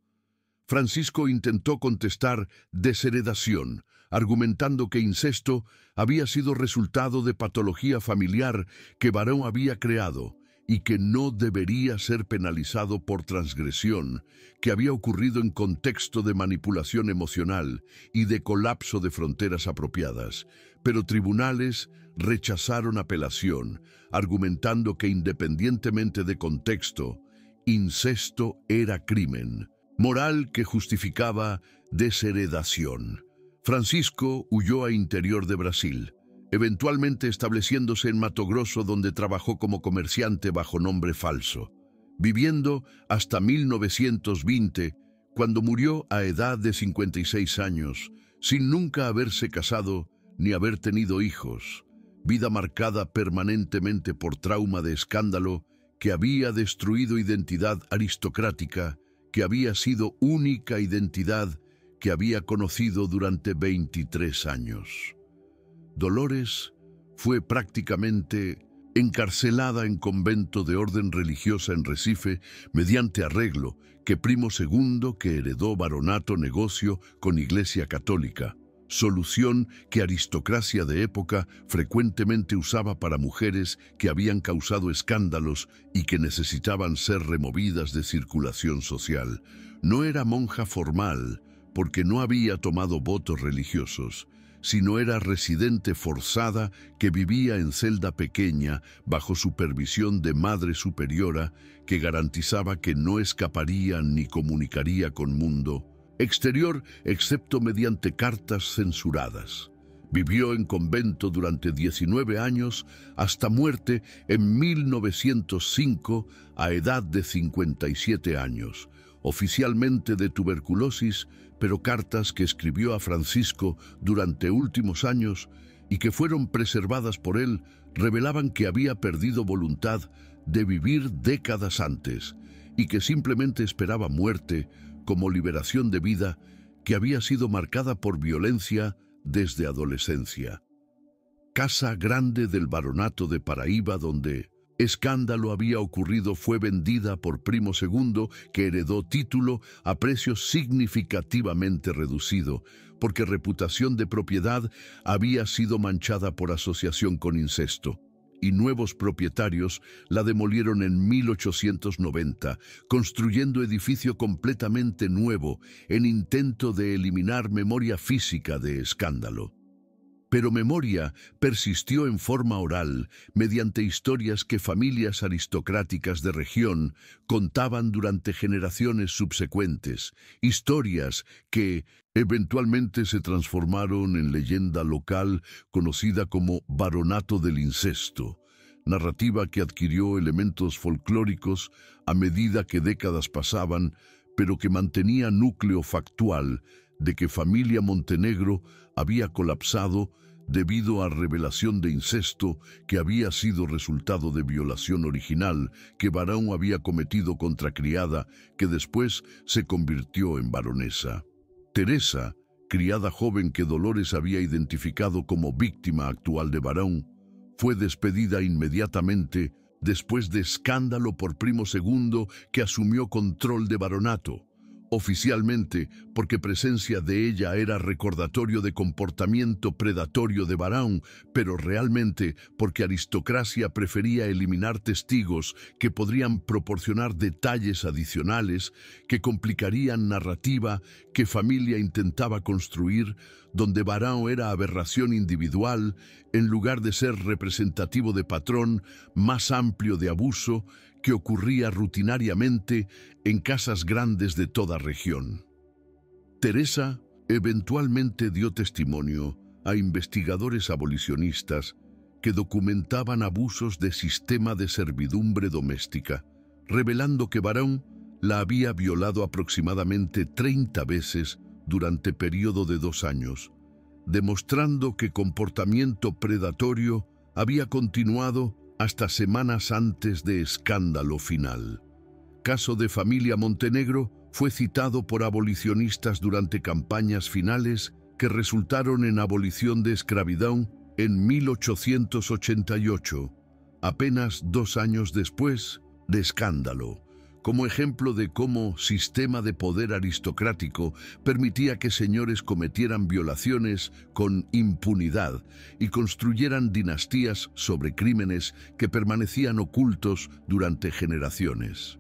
Francisco intentó contestar desheredación, argumentando que incesto había sido resultado de patología familiar que Barão había creado y que no debería ser penalizado por transgresión, que había ocurrido en contexto de manipulación emocional y de colapso de fronteras apropiadas. Pero tribunales rechazaron apelación, argumentando que independientemente de contexto, incesto era crimen moral que justificaba desheredación. Francisco huyó a interior de Brasil, eventualmente estableciéndose en Mato Grosso, donde trabajó como comerciante bajo nombre falso, viviendo hasta 1920, cuando murió a edad de 56 años, sin nunca haberse casado ni haber tenido hijos, vida marcada permanentemente por trauma de escándalo que había destruido identidad aristocrática, que había sido única identidad que había conocido durante 23 años. Dolores fue prácticamente encarcelada en convento de orden religiosa en Recife mediante arreglo que Primo II, que heredó baronato, negocio con Iglesia Católica, solución que aristocracia de época frecuentemente usaba para mujeres que habían causado escándalos y que necesitaban ser removidas de circulación social. No era monja formal, porque no había tomado votos religiosos, sino era residente forzada que vivía en celda pequeña bajo supervisión de Madre Superiora que garantizaba que no escaparía ni comunicaría con mundo exterior excepto mediante cartas censuradas. Vivió en convento durante 19 años hasta muerte en 1905 a edad de 57 años, oficialmente de tuberculosis, pero cartas que escribió a Francisco durante últimos años y que fueron preservadas por él revelaban que había perdido voluntad de vivir décadas antes y que simplemente esperaba muerte como liberación de vida que había sido marcada por violencia desde adolescencia. Casa grande del baronato de Paraíba, donde escándalo había ocurrido, fue vendida por Primo II, que heredó título a precio significativamente reducido, porque reputación de propiedad había sido manchada por asociación con incesto, y nuevos propietarios la demolieron en 1890, construyendo edificio completamente nuevo en intento de eliminar memoria física de escándalo. Pero memoria persistió en forma oral mediante historias que familias aristocráticas de región contaban durante generaciones subsecuentes, historias que eventualmente se transformaron en leyenda local conocida como Baronato del Incesto, narrativa que adquirió elementos folclóricos a medida que décadas pasaban, pero que mantenía núcleo factual de que familia Montenegro había colapsado debido a revelación de incesto que había sido resultado de violación original que Barão había cometido contra criada, que después se convirtió en baronesa. Teresa, criada joven que Dolores había identificado como víctima actual de Barão, fue despedida inmediatamente después de escándalo por Primo II, que asumió control de baronato. Oficialmente, porque presencia de ella era recordatorio de comportamiento predatorio de Barão, pero realmente porque aristocracia prefería eliminar testigos que podrían proporcionar detalles adicionales que complicarían narrativa que familia intentaba construir, donde Barão era aberración individual en lugar de ser representativo de patrón más amplio de abuso que ocurría rutinariamente en casas grandes de toda región. Teresa eventualmente dio testimonio a investigadores abolicionistas que documentaban abusos de sistema de servidumbre doméstica, revelando que Barão la había violado aproximadamente 30 veces durante periodo de 2 años, demostrando que comportamiento predatorio había continuado hasta semanas antes de escándalo final. Caso de familia Montenegro fue citado por abolicionistas durante campañas finales que resultaron en abolición de esclavitud en 1888, apenas 2 años después de escándalo, como ejemplo de cómo sistema de poder aristocrático permitía que señores cometieran violaciones con impunidad y construyeran dinastías sobre crímenes que permanecían ocultos durante generaciones.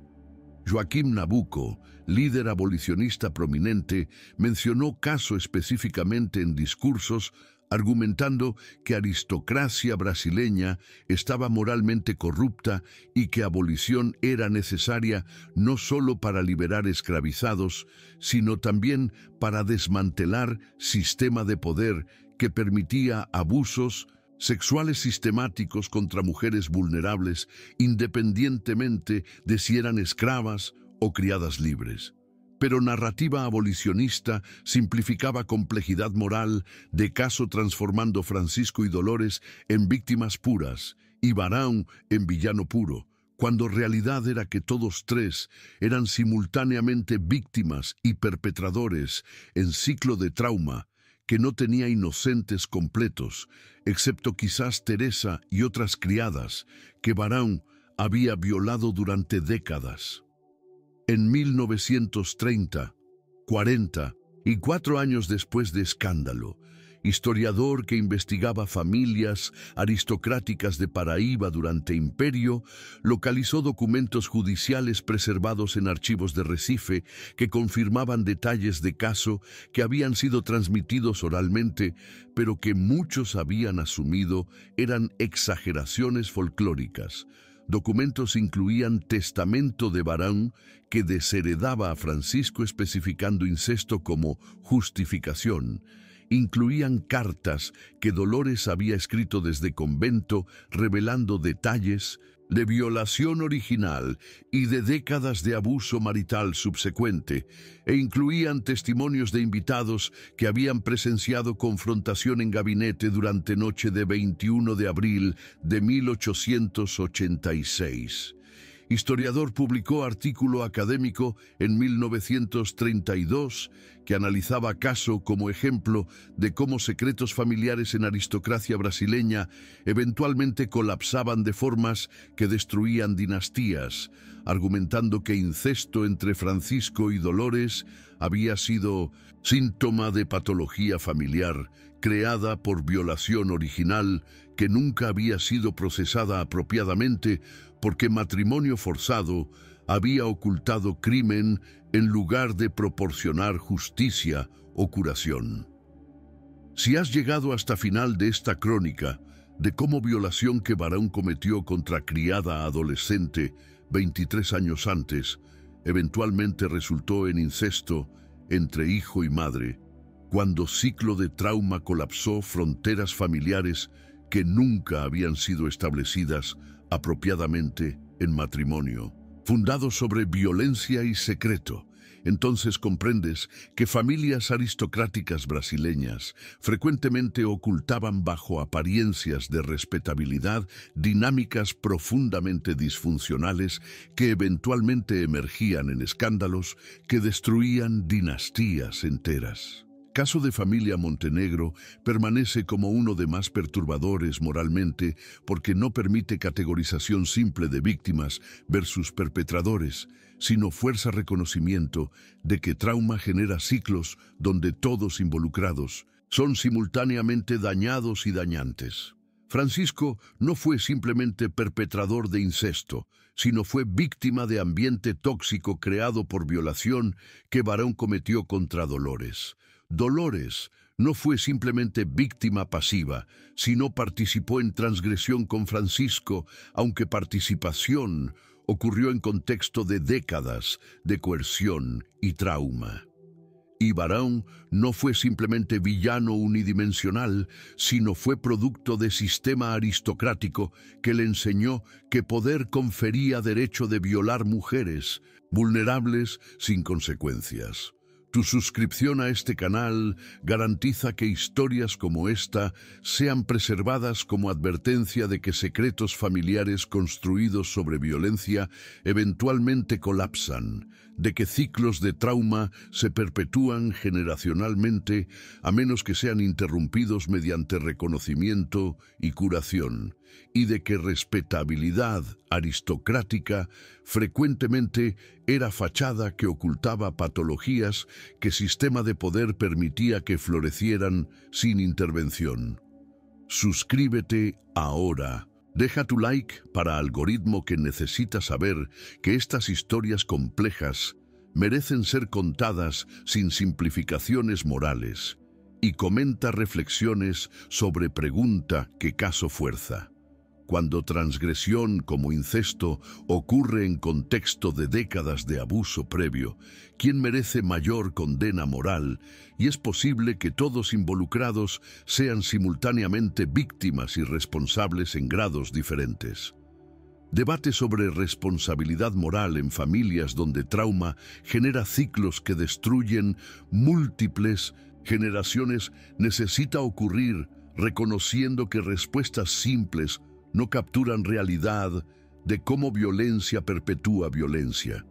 Joaquim Nabuco, líder abolicionista prominente, mencionó caso específicamente en discursos, argumentando que aristocracia brasileña estaba moralmente corrupta y que abolición era necesaria no solo para liberar esclavizados, sino también para desmantelar sistema de poder que permitía abusos sexuales sistemáticos contra mujeres vulnerables, independientemente de si eran esclavas o criadas libres. Pero narrativa abolicionista simplificaba complejidad moral de caso, transformando Francisco y Dolores en víctimas puras y Barão en villano puro, cuando realidad era que todos tres eran simultáneamente víctimas y perpetradores en ciclo de trauma que no tenía inocentes completos, excepto quizás Teresa y otras criadas que Barão había violado durante décadas. En 1930, 40 y 4 años después de escándalo, historiador que investigaba familias aristocráticas de Paraíba durante Imperio, localizó documentos judiciales preservados en archivos de Recife que confirmaban detalles de caso que habían sido transmitidos oralmente, pero que muchos habían asumido eran exageraciones folclóricas. Documentos incluían testamento de Barão que desheredaba a Francisco especificando incesto como justificación. Incluían cartas que Dolores había escrito desde convento revelando detalles de violación original y de décadas de abuso marital subsecuente, e incluían testimonios de invitados que habían presenciado confrontación en gabinete durante noche de 21 de abril de 1886. Historiador publicó artículo académico en 1932 que analizaba caso como ejemplo de cómo secretos familiares en aristocracia brasileña eventualmente colapsaban de formas que destruían dinastías, argumentando que incesto entre Francisco y Dolores había sido síntoma de patología familiar creada por violación original que nunca había sido procesada apropiadamente porque matrimonio forzado había ocultado crimen en lugar de proporcionar justicia o curación. Si has llegado hasta final de esta crónica de cómo violación que Barão cometió contra criada adolescente 23 años antes, eventualmente resultó en incesto entre hijo y madre, cuando ciclo de trauma colapsó fronteras familiares que nunca habían sido establecidas apropiadamente en matrimonio, fundado sobre violencia y secreto, entonces comprendes que familias aristocráticas brasileñas frecuentemente ocultaban bajo apariencias de respetabilidad dinámicas profundamente disfuncionales que eventualmente emergían en escándalos que destruían dinastías enteras. Caso de familia Montenegro permanece como uno de más perturbadores moralmente porque no permite categorización simple de víctimas versus perpetradores, sino fuerza reconocimiento de que trauma genera ciclos donde todos involucrados son simultáneamente dañados y dañantes. Francisco no fue simplemente perpetrador de incesto, sino fue víctima de ambiente tóxico creado por violación que Barão cometió contra Dolores. Dolores no fue simplemente víctima pasiva, sino participó en transgresión con Francisco, aunque participación ocurrió en contexto de décadas de coerción y trauma. Y Barão no fue simplemente villano unidimensional, sino fue producto de sistema aristocrático que le enseñó que poder confería derecho de violar mujeres, vulnerables sin consecuencias. Tu suscripción a este canal garantiza que historias como esta sean preservadas como advertencia de que secretos familiares construidos sobre violencia eventualmente colapsan, de que ciclos de trauma se perpetúan generacionalmente a menos que sean interrumpidos mediante reconocimiento y curación, y de que respetabilidad aristocrática frecuentemente era fachada que ocultaba patologías que sistema de poder permitía que florecieran sin intervención. Suscríbete ahora. Deja tu like para algoritmo que necesita saber que estas historias complejas merecen ser contadas sin simplificaciones morales. Y comenta reflexiones sobre pregunta que caso fuerza. Cuando transgresión como incesto ocurre en contexto de décadas de abuso previo, ¿quién merece mayor condena moral? Y es posible que todos involucrados sean simultáneamente víctimas y responsables en grados diferentes. Debate sobre responsabilidad moral en familias donde trauma genera ciclos que destruyen múltiples generaciones necesita ocurrir reconociendo que respuestas simples no capturan realidad de cómo violencia perpetúa violencia.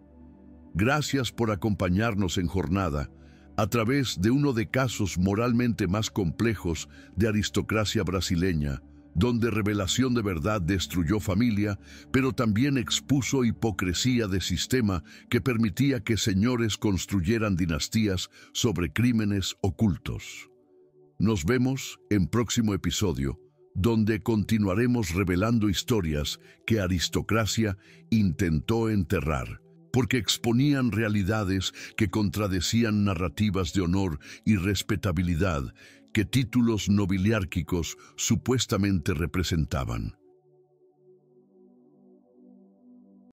Gracias por acompañarnos en Jornada a través de uno de casos moralmente más complejos de aristocracia brasileña, donde revelación de verdad destruyó familia, pero también expuso hipocresía de sistema que permitía que señores construyeran dinastías sobre crímenes ocultos. Nos vemos en próximo episodio, donde continuaremos revelando historias que aristocracia intentó enterrar, porque exponían realidades que contradecían narrativas de honor y respetabilidad que títulos nobiliárquicos supuestamente representaban.